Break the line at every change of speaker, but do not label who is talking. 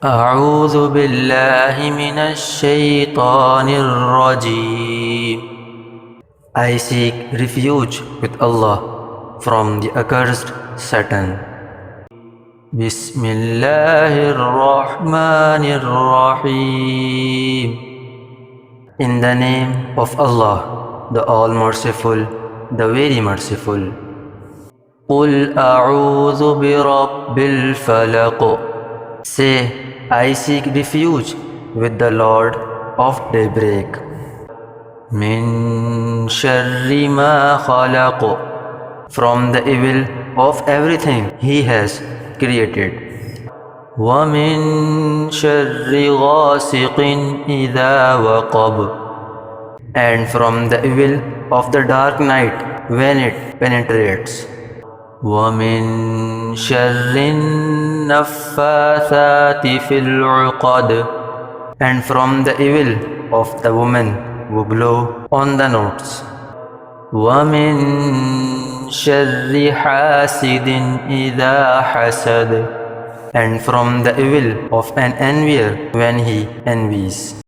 أعوذ بالله من الشيطان الرجيم. I seek refuge with Allah from the accursed Satan. Bismillahir Rahmanir Rahim. In the name of Allah, the All-Merciful, the Very Merciful. قُلْ أَعُوذُ بِرَبِّ الْفَلَقِ. Say, I seek refuge with the Lord of daybreak. Min sharri ma khalaq. From the evil of everything He has created. Wa min sharri ghasiqin idha waqab. And from the evil of the dark night when it penetrates. وَمِن شَرِّ النَّفَّاثَاتِ فِي الْعُقَدِ. And from the evil of the woman who blow on the knots. وَمِن شَرِّ حَاسِدٍ إِذَا حَسَدَ. And from the evil of an envier when he envies.